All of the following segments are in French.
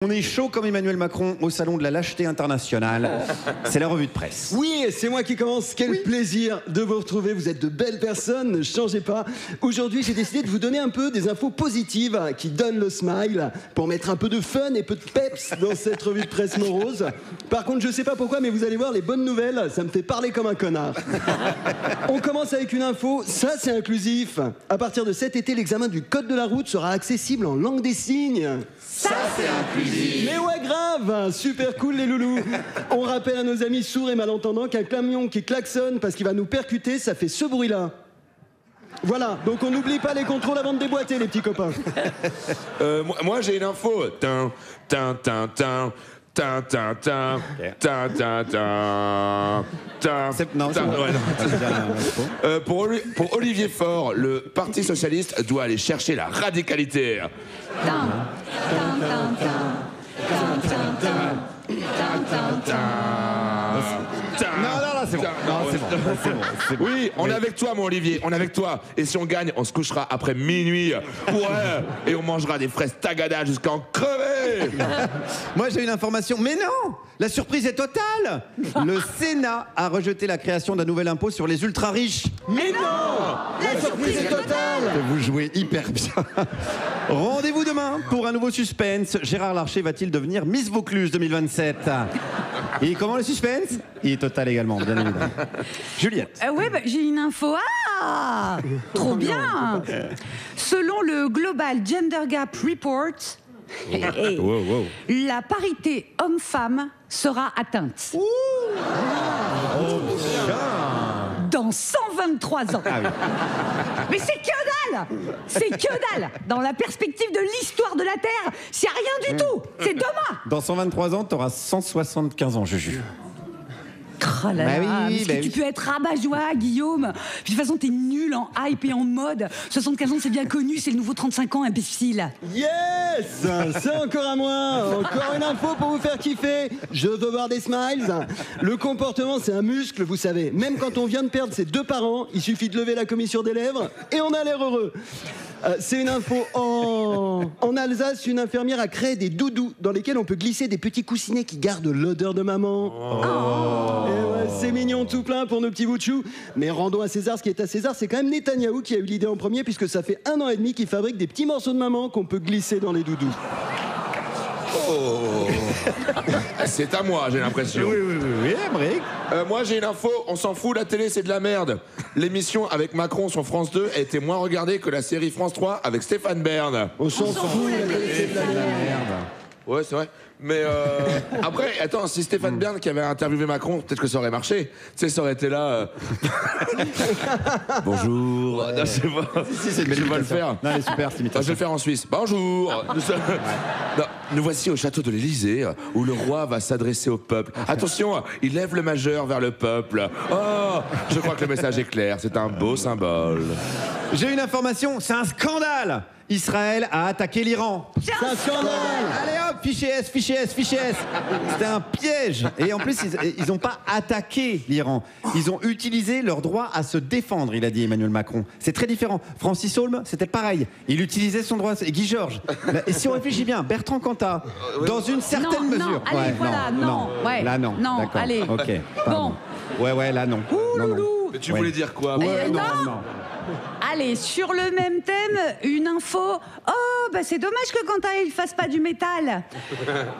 On est chaud comme Emmanuel Macron au salon de la lâcheté internationale. C'est la revue de presse. Oui, c'est moi qui commence. Quel plaisir de vous retrouver. Vous êtes de belles personnes, ne changez pas. Aujourd'hui, j'ai décidé de vous donner un peu des infos positives qui donnent le smile pour mettre un peu de fun et peu de peps dans cette revue de presse morose. Par contre, je sais pas pourquoi, mais vous allez voir les bonnes nouvelles, ça me fait parler comme un connard. On commence avec une info, ça c'est inclusif. À partir de cet été, l'examen du code de la route sera accessible en langue des signes. Ça c'est inclusif. Mais ouais, grave, super cool les loulous. On rappelle à nos amis sourds et malentendants qu'un camion qui klaxonne parce qu'il va nous percuter, ça fait ce bruit-là. Voilà, donc on n'oublie pas les contrôles avant de déboîter, les petits copains. Moi j'ai une info. Tin, tin, tin, tin. Tin, tin, tin. Tin, tin, tin. Tin, Non, c'est tin. bon. Ouais, non. Pour Olivier Faure, le Parti Socialiste doit aller chercher la radicalité. Non, c'est bon. Non, c'est bon. Oui, on est avec toi, mon Olivier, on est avec toi. Et si on gagne, on se couchera après minuit. Ouais, et on mangera des fraises tagada jusqu'à en crever. Moi j'ai une information, mais non, la surprise est totale. Le Sénat a rejeté la création d'un nouvel impôt sur les ultra riches. Mais non, la surprise est totale. Vous jouez hyper bien. Rendez-vous demain pour un nouveau suspense. Gérard Larcher va-t-il devenir Miss Vaucluse 2027? Et comment le suspense? Il est total également, bien évidemment. Juliette. Ouais, j'ai une info. Ah, trop bien. Selon le Global Gender Gap Report, la parité homme-femme sera atteinte. Dans 123 ans. Ah oui. Mais c'est que dalle. C'est que dalle. Dans la perspective de l'histoire de la Terre, c'est rien du tout. C'est demain. Dans 123 ans, t'auras 175 ans, Juju. Oh là là, Bah oui, parce bah que tu oui. peux être rabat-joie, Guillaume. Puis de toute façon, t'es nul en hype et en mode. 75 ans, c'est bien connu, c'est le nouveau 35 ans, imbécile. Yes, c'est encore à moi. Encore une info pour vous faire kiffer. Je veux voir des smiles. Le comportement, c'est un muscle, vous savez. Même quand on vient de perdre ses deux parents, il suffit de lever la commissure des lèvres et on a l'air heureux. C'est une info en Alsace, une infirmière a créé des doudous dans lesquels on peut glisser des petits coussinets qui gardent l'odeur de maman. Et ouais, c'est mignon tout plein pour nos petits bouts de chou. Mais rendons à César ce qui est à César, c'est quand même Netanyahou qui a eu l'idée en premier puisque ça fait 1 an et demi qu'il fabrique des petits morceaux de maman qu'on peut glisser dans les doudous. C'est à moi, j'ai l'impression. Oui, Emmerich. Moi j'ai une info, on s'en fout, la télé c'est de la merde. L'émission avec Macron sur France 2 a été moins regardée que la série France 3 avec Stéphane Bern. On s'en fout, la télé, c'est de la merde. Ouais, c'est vrai. Mais après, attends, si Stéphane Bern qui avait interviewé Macron, peut-être que ça aurait marché. Tu sais, ça aurait été là. Bonjour. Non, c'est pas. Si, Mais je vais le faire. Non, elle est super, cette Je vais imitation. le faire en Suisse. Bonjour. Non, nous voici au château de l'Élysée où le roi va s'adresser au peuple. Attention, il lève le majeur vers le peuple. Oh, je crois que le message est clair. C'est un beau symbole. J'ai une information, c'est un scandale. Israël a attaqué l'Iran. C'est un scandale. Allez hop, fichier S. C'était un piège. Et en plus, ils n'ont pas attaqué l'Iran. Ils ont utilisé leur droit à se défendre, il a dit Emmanuel Macron. C'est très différent. Francis Holm, c'était pareil. Il utilisait son droit. Et Guy Georges. Et si on réfléchit bien, Bertrand Cantat, dans une certaine mesure. Non, allez, voilà, non. Ouais. Là, non. Non, D'accord. allez. Ok. Bon. Ouais, là, non. Ouh, Non, non. loulou. Mais tu Ouais. voulais dire quoi? Non. Allez, sur le même thème, une info. Oh, bah c'est dommage que Quentin il fasse pas du métal.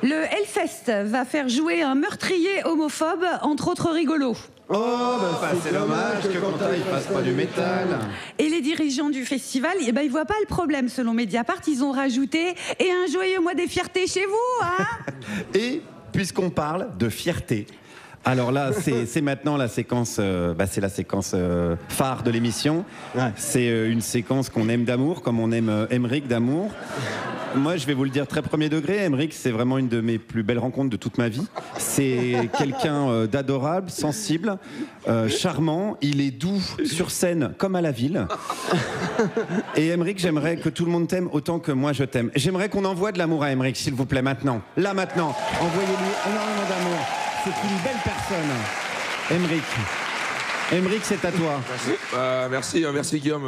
Le Hellfest va faire jouer un meurtrier homophobe, entre autres rigolos. C'est dommage que Quentin il fasse pas du métal. Et les dirigeants du festival, eh ben, ils voient pas le problème selon Mediapart. Ils ont rajouté « Et un joyeux mois des fiertés chez vous, hein ?» Et puisqu'on parle de fierté, alors là, c'est maintenant la séquence, c'est la séquence phare de l'émission. Ouais. C'est une séquence qu'on aime d'amour, comme on aime Emmerich d'amour. Moi, je vais vous le dire très premier degré, Emmerich, c'est vraiment une de mes plus belles rencontres de toute ma vie. C'est quelqu'un d'adorable, sensible, charmant. Il est doux sur scène comme à la ville. Et Emmerich, j'aimerais que tout le monde t'aime autant que moi je t'aime. J'aimerais qu'on envoie de l'amour à Emmerich, s'il vous plaît, maintenant. Là, maintenant. Envoyez-lui énormément d'amour. C'est une belle personne. Emmerich, c'est à toi. Merci Guillaume.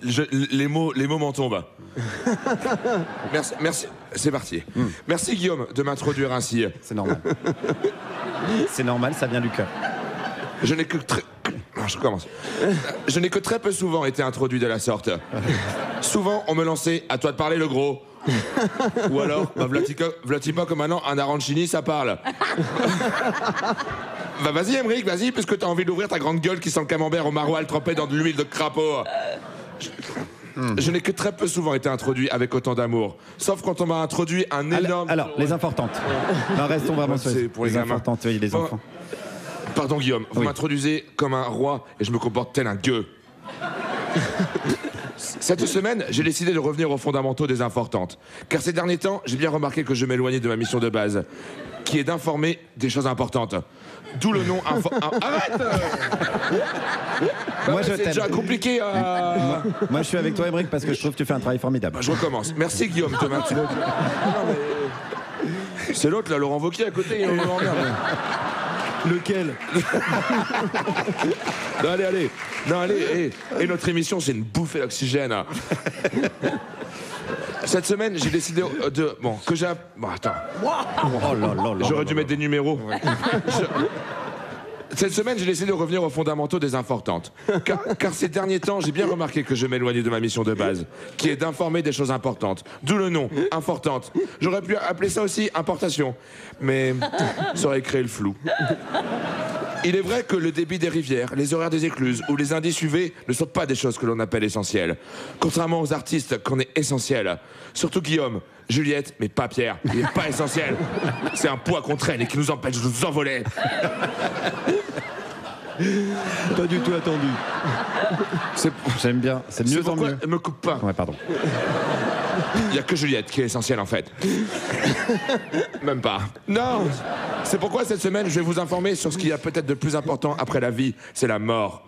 les mots m'en tombent. Merci. C'est parti. Merci Guillaume de m'introduire ainsi. C'est normal. C'est normal, ça vient du cœur. Je n'ai que très peu souvent été introduit de la sorte. Souvent, on me lançait « à toi de parler le gros ». Ou alors, bah, v'là-t-il pas comme maintenant, un arancini, ça parle. Bah vas-y Emmerich, vas-y, puisque t'as envie d'ouvrir ta grande gueule qui sent le camembert au maroilles trempé dans de l'huile de crapaud. Je n'ai que très peu souvent été introduit avec autant d'amour. Sauf quand on m'a introduit un énorme... Alors, les importantes. Non, restons vraiment sur c'est pour les gamins. importantes, oui, les enfants. Pardon Guillaume, vous Oui. m'introduisez comme un roi et je me comporte tel un gueux. Cette semaine, j'ai décidé de revenir aux fondamentaux des importantes. Car ces derniers temps, j'ai bien remarqué que je m'éloignais de ma mission de base, qui est d'informer des choses importantes. D'où le nom Arrête Moi, je c'est t'aime. déjà compliqué à... Moi, je suis avec toi, Emmerich, parce que je trouve que tu fais un travail formidable. Je recommence. Merci Guillaume de m'introduire. C'est l'autre là, Laurent Wauquiez à côté, il m'emmerde. Lequel? Non, allez. Non, allez. Et notre émission, c'est une bouffée d'oxygène. Cette semaine, j'ai décidé de... Bon, que j'ai... Bon, attends. Oh là là là. J'aurais dû mettre des numéros. Cette semaine, j'ai décidé de revenir aux fondamentaux des importantes. Car ces derniers temps, j'ai bien remarqué que je m'éloignais de ma mission de base, qui est d'informer des choses importantes. D'où le nom, importante. J'aurais pu appeler ça aussi importation. Mais ça aurait créé le flou. Il est vrai que le débit des rivières, les horaires des écluses ou les indices UV ne sont pas des choses que l'on appelle essentielles. Contrairement aux artistes qu'on est essentiels. Surtout Guillaume, Juliette, mais pas Pierre. Il n'est pas essentiel. C'est un poids qu'on traîne et qui nous empêche de nous envoler. Pas du tout attendu. J'aime bien. C'est de C'est mieux en pourquoi mieux. me coupe pas. Ouais, pardon. Il n'y a que Juliette qui est essentielle en fait. Même pas. Non. C'est pourquoi cette semaine, je vais vous informer sur ce qu'il y a peut-être de plus important après la vie, c'est la mort.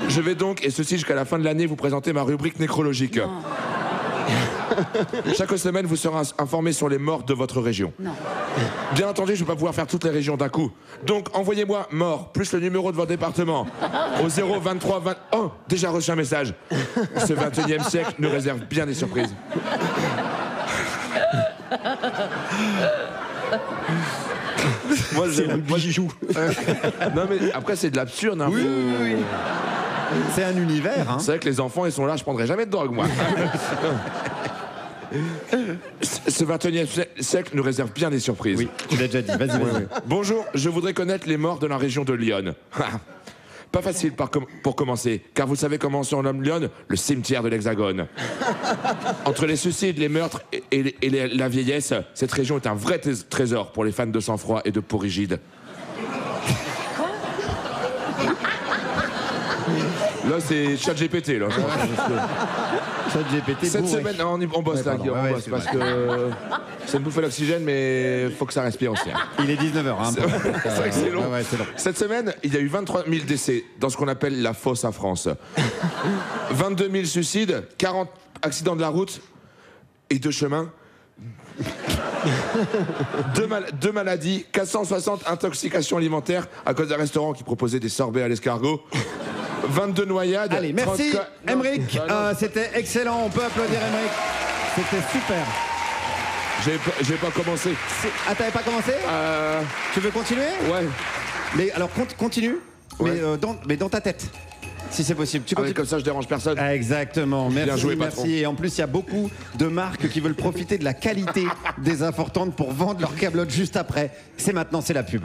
Je vais donc, et ceci jusqu'à la fin de l'année, vous présenter ma rubrique nécrologique. Chaque semaine, vous serez informé sur les morts de votre région. Non. Bien entendu, je ne vais pas pouvoir faire toutes les régions d'un coup. Donc, envoyez-moi mort, plus le numéro de votre département, au 0 23 20... Oh, déjà reçu un message. Ce 21e siècle nous réserve bien des surprises. Moi, C'est un bijou. Non, mais après, c'est de l'absurde. Hein. Oui. C'est un univers, hein. C'est vrai que les enfants, ils sont là, je prendrai jamais de drogue, moi. Ce 21e siècle nous réserve bien des surprises. Oui, tu l'as déjà dit. Vas-y, vas-y. Bonjour, je voudrais connaître les morts de la région de Lyon. Pas facile pour commencer, car vous savez comment on surnomme Lyon? Le cimetière de l'Hexagone. Entre les suicides, les meurtres et la vieillesse, cette région est un vrai trésor pour les fans de sang-froid et de peau rigide. Là, c'est ChatGPT, là. ChatGPT. Cette bourré. semaine, non, on bosse Ouais, là, pardon. Guillaume, Ouais, on bosse, c'est parce vrai. que c'est une bouffée d'oxygène, mais faut que ça respire aussi. Hein. Il est 19h. Hein, C'est vrai que c'est long. Ouais, c'est long. Cette semaine, il y a eu 23 000 décès dans ce qu'on appelle la fosse à France. 22 000 suicides, 40 accidents de la route et 2 chemins. 2 maladies, 460 intoxications alimentaires à cause d'un restaurant qui proposait des sorbets à l'escargot. 22 noyades. Allez, merci, 34 Non, Emmerich. bah non. C'était excellent. On peut applaudir Emmerich. C'était super. J'ai pas commencé. Ah, t'avais pas commencé? Tu veux continuer? Ouais. Mais alors, continue. Ouais. Mais dans ta tête. Si c'est possible. Tu Ah, mais continues. comme ça, je dérange personne. Ah, exactement, merci, Bien joué, patron. merci. Et en plus, il y a beaucoup de marques qui veulent profiter de la qualité des importantes pour vendre leur câblotte juste après. C'est maintenant, c'est la pub.